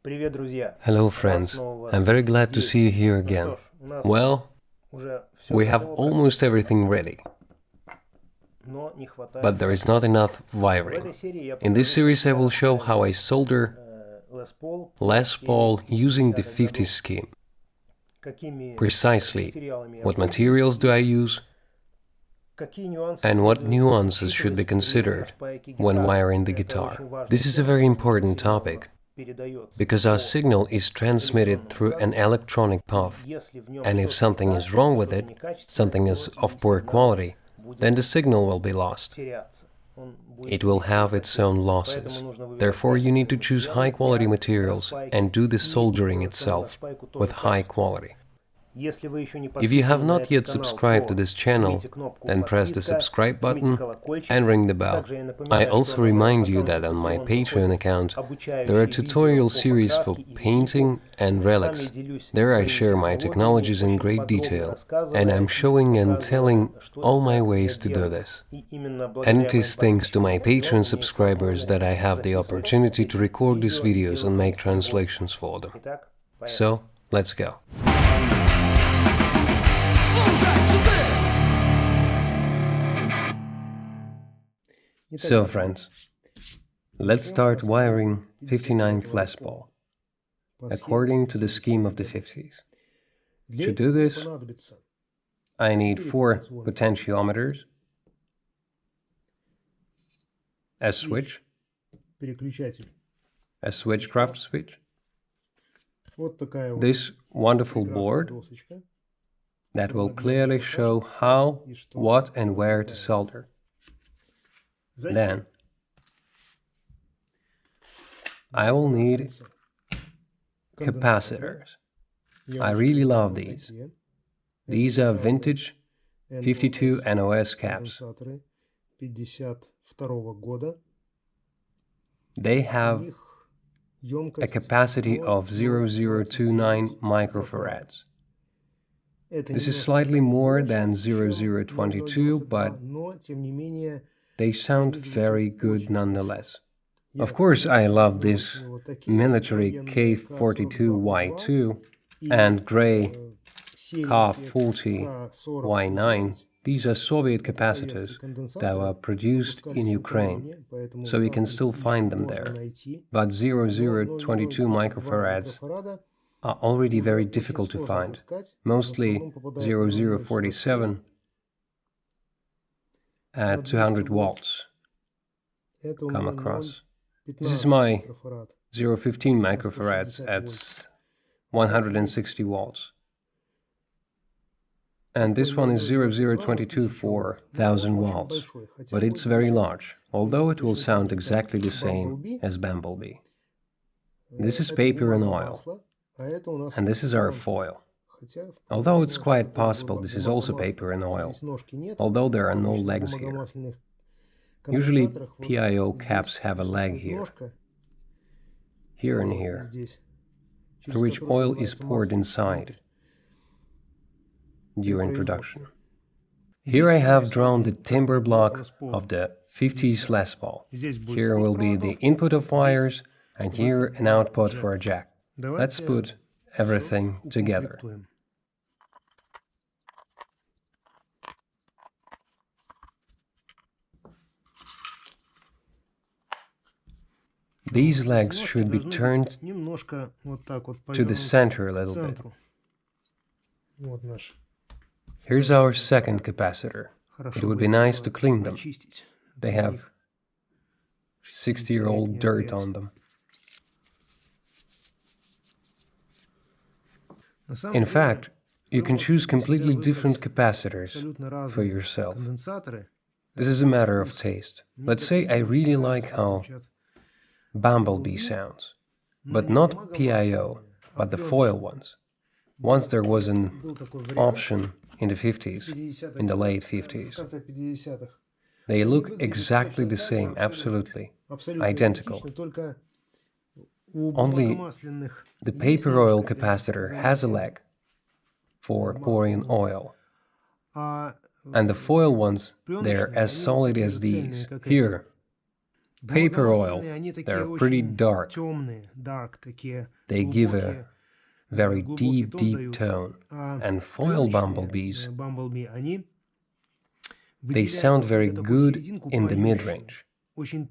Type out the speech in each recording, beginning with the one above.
Hello friends, I'm very glad to see you here again. Well, we have almost everything ready, but there is not enough wiring. In this series I will show how I solder Les Paul using the 50s scheme. Precisely, what materials do I use and what nuances should be considered when wiring the guitar. This is a very important topic, because our signal is transmitted through an electronic path, and if something is wrong with it, something is of poor quality, then the signal will be lost. It will have its own losses. Therefore, you need to choose high-quality materials and do the soldering itself with high quality. If you have not yet subscribed to this channel, then press the subscribe button and ring the bell. I also remind you that on my Patreon account there are tutorial series for painting and relics. There I share my technologies in great detail, and I'm showing and telling all my ways to do this. And it is thanks to my Patreon subscribers that I have the opportunity to record these videos and make translations for them. So, let's go. So friends, let's start wiring 59th Les Paul, according to the scheme of the 50s. To do this, I need 4 potentiometers, a switch, a switchcraft switch, this wonderful board that will clearly show how, what and where to solder. Then, I will need capacitors. I really love these. These are vintage 52 NOS caps. They have a capacity of 0029 microfarads. This is slightly more than 0022, but they sound very good nonetheless. Of course, I love this military K42Y2 and grey K40Y9. These are Soviet capacitors that were produced in Ukraine, so you can still find them there. But 0022 microfarads are already very difficult to find. Mostly 0047 at 200 watts come across. This is my 015 microfarads at 160 watts. And this one is 0022 for 1000 watts, but it's very large, although it will sound exactly the same as Bumblebee. This is paper and oil, and this is our foil. Although it's quite possible this is also paper and oil, although there are no legs here. Usually PIO caps have a leg here and here, through which oil is poured inside during production. Here I have drawn the timbre block of the 50s Les Paul. Here will be the input of wires, and here an output for a jack. Let's put everything together. These legs should be turned to the center a little bit. Here's our second capacitor. It would be nice to clean them. They have 60-year-old dirt on them. In fact, you can choose completely different capacitors for yourself. This is a matter of taste. Let's say I really like how Bumblebee sounds, but not PIO, but the foil ones. Once there was an option in the 50s, in the late 50s. They look exactly the same, absolutely identical. Only the paper oil capacitor has a leg for pouring oil, and the foil ones, they're as solid as these. Here, paper oil, they're pretty dark. They give a very deep, deep tone. And foil bumblebees, they sound very good in the mid-range.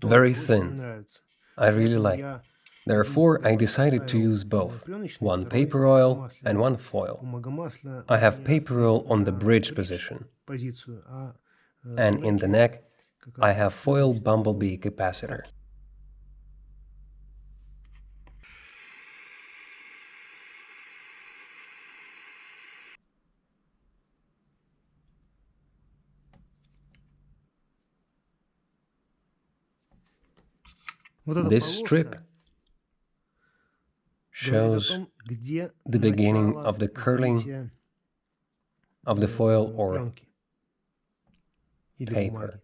Very thin. I really like. Therefore, I decided to use both, one paper oil and one foil. I have paper oil on the bridge position, and in the neck, I have foil bumblebee capacitor. This strip shows the beginning of the curling of the foil or paper.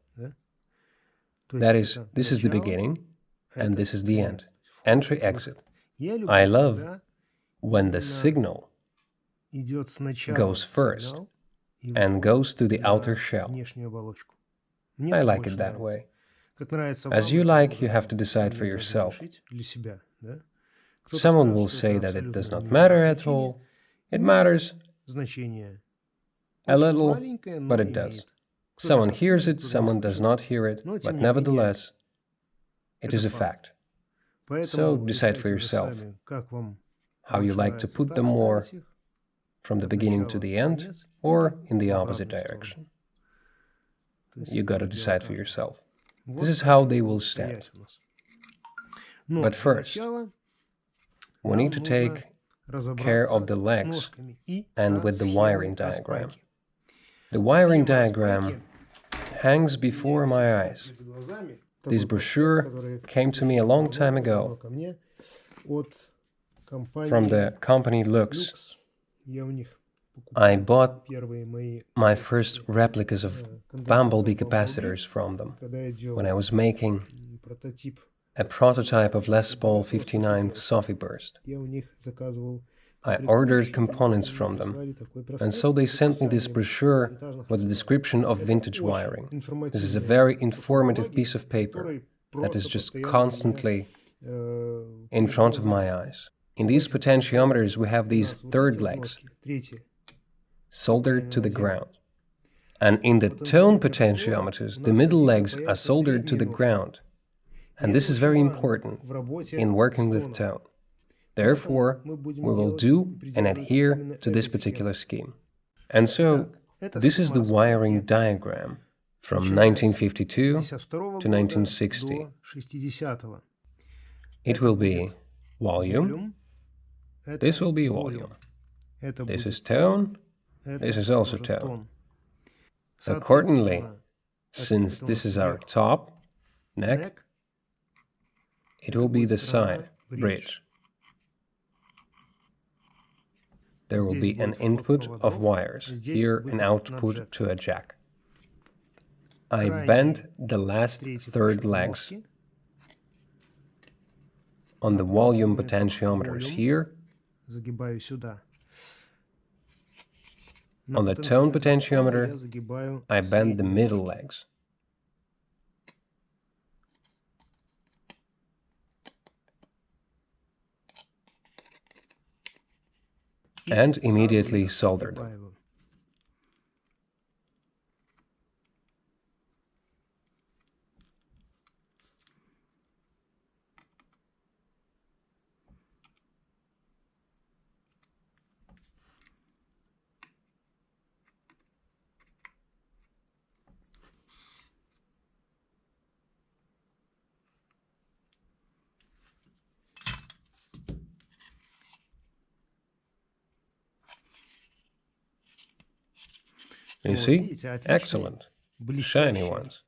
That is, this is the beginning and this is the end. Entry, exit. I love when the signal goes first and goes to the outer shell. I like it that way. As you like, you have to decide for yourself. Someone will say that it does not matter at all. It matters a little, but it does. Someone hears it, someone does not hear it, but nevertheless, it is a fact. So decide for yourself how you like to put them more from the beginning to the end or in the opposite direction. You gotta decide for yourself. This is how they will stand. But first, we need to take care of the legs and with the wiring diagram. The wiring diagram hangs before my eyes. This brochure came to me a long time ago from the company Lux. I bought my first replicas of bumblebee capacitors from them when I was making a prototype of Les Paul 59 Sophie Burst. I ordered components from them, and so they sent me this brochure with a description of vintage wiring. This is a very informative piece of paper that is just constantly in front of my eyes. In these potentiometers we have these third legs soldered to the ground. And in the tone potentiometers, the middle legs are soldered to the ground. And this is very important in working with tone. Therefore, we will do and adhere to this particular scheme. And so, this is the wiring diagram from 1952 to 1960. It will be volume. This will be volume. This is tone. This is also tone. Accordingly, since this is our top, neck, it will be the side, bridge. There will be an input of wires, here an output to a jack. I bend the last third legs on the volume potentiometers here. On the tone potentiometer, I bend the middle legs. And immediately solder them. You see? Excellent. Shiny ones.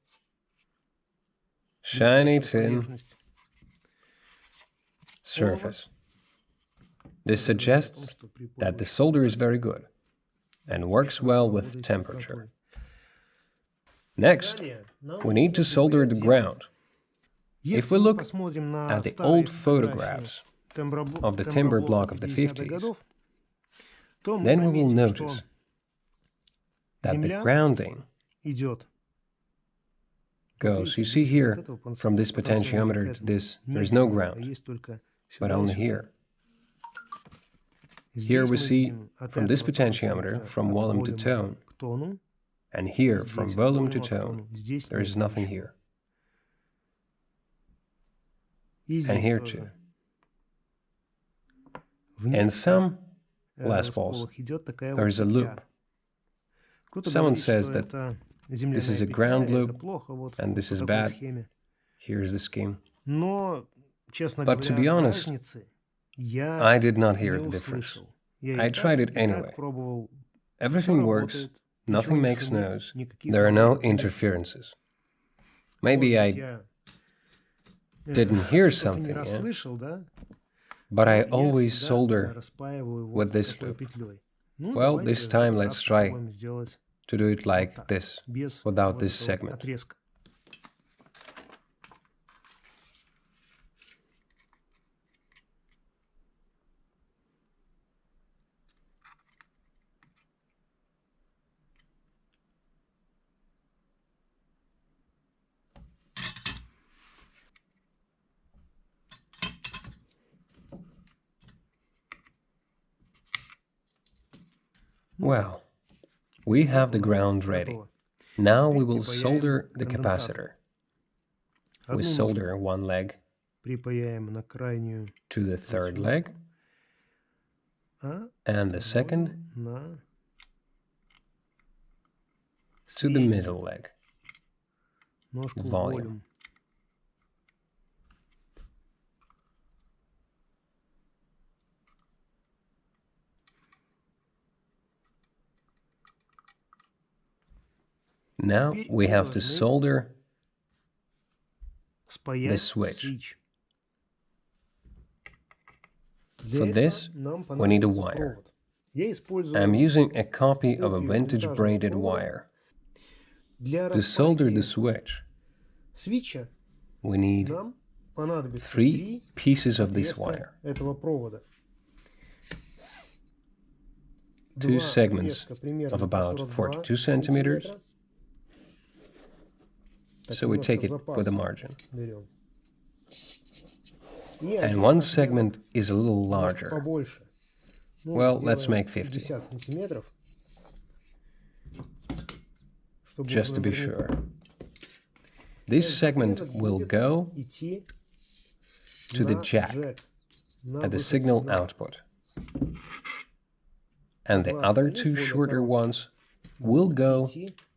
Shiny thin surface. This suggests that the solder is very good and works well with temperature. Next, we need to solder the ground. If we look at the old photographs of the timber block of the 50s, then we will notice that the grounding goes. You see here, from this potentiometer to this, there is no ground, but only here. Here we see from this potentiometer, from volume to tone, and here, from volume to tone, there is nothing here. And here too. In some Les Pauls, there is a loop. Someone says that this is a ground loop and this is bad. Here's the scheme. But to be honest, I did not hear the difference. I tried it anyway. Everything works, nothing makes noise, there are no interferences. Maybe I didn't hear something, yeah? But I always solder with this loop. Well, this time let's try to do it like this, without this segment. Well, we have the ground ready. Now we will solder the capacitor. We solder one leg to the third leg, and the second to the middle leg. Volume. Now we have to solder the switch. For this, we need a wire. I'm using a copy of a vintage braided wire. To solder the switch, we need 3 pieces of this wire. 2 segments of about 42 centimeters. So we take it with a margin. And one segment is a little larger. Well, let's make 50. Just to be sure. This segment will go to the jack at the signal output. And the other 2 shorter ones will go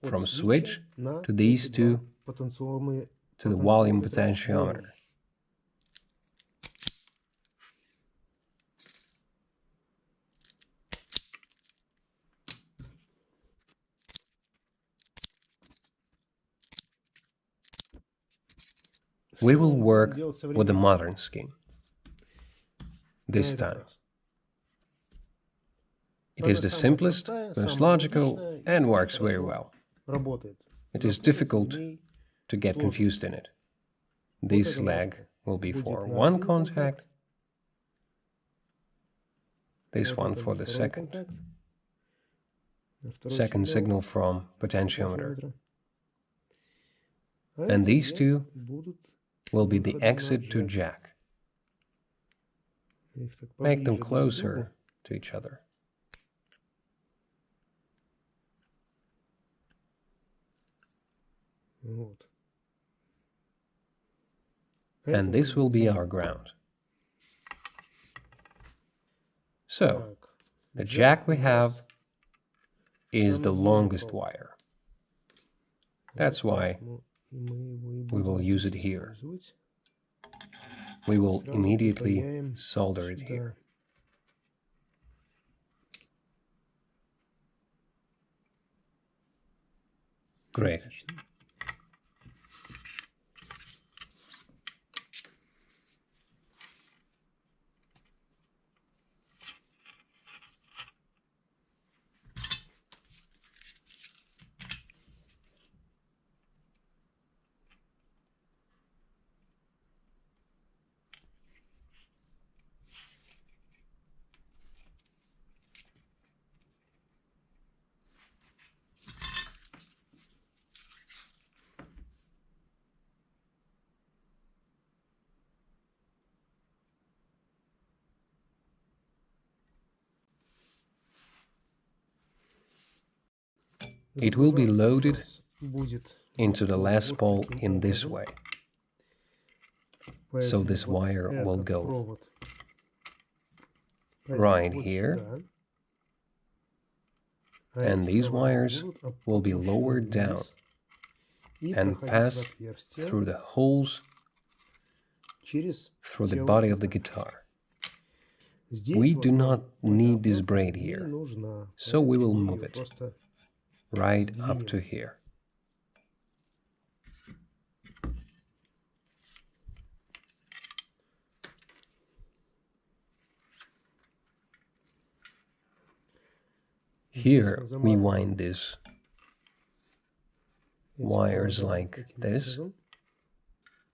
from switch to these 2 to the volume potentiometer. We will work with the modern scheme this time. It is the simplest, most logical, and works very well. It is difficult to get confused in it. This leg will be for one contact, this one for the second signal from potentiometer. And these 2 will be the exit to jack. Make them closer to each other. And this will be our ground. So, the jack we have is the longest wire. That's why we will use it here. We will immediately solder it here. Great. it will be loaded into the Les Paul in this way. So this wire will go right here, and these wires will be lowered down and pass through the holes through the body of the guitar. We do not need this braid here, so we will move it right up to here. Here we wind these wires like this.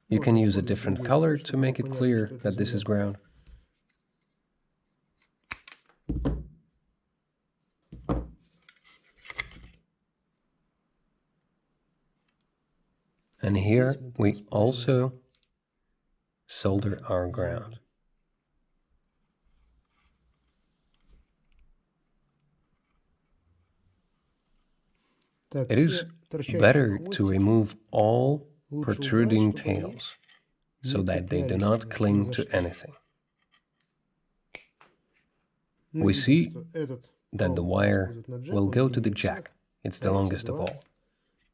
You can use a different color to make it clear that this is ground. And here we also solder our ground. It is better to remove all protruding tails so that they do not cling to anything. We see that the wire will go to the jack, it's the longest of all,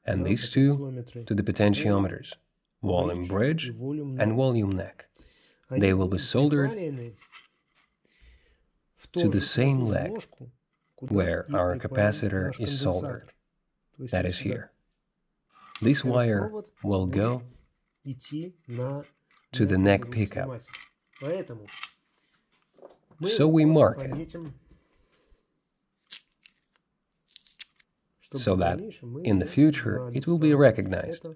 and these two to the potentiometers, volume bridge and volume neck. They will be soldered to the same leg where our capacitor is soldered, that is here. This wire will go to the neck pickup, so we mark it, so that in the future it will be recognized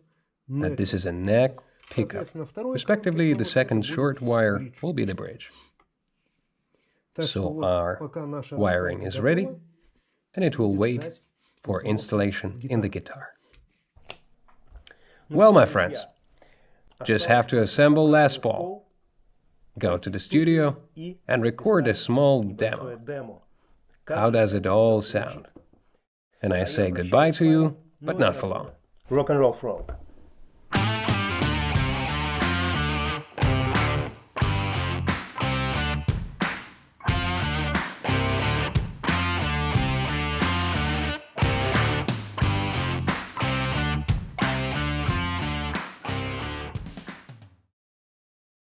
that this is a neck pickup. Respectively, the second short wire will be the bridge. So our wiring is ready, and it will wait for installation in the guitar. Well, my friends, just have to assemble Les Paul, go to the studio and record a small demo. How does it all sound? And I say goodbye to you, but not for long. Rock and roll frog.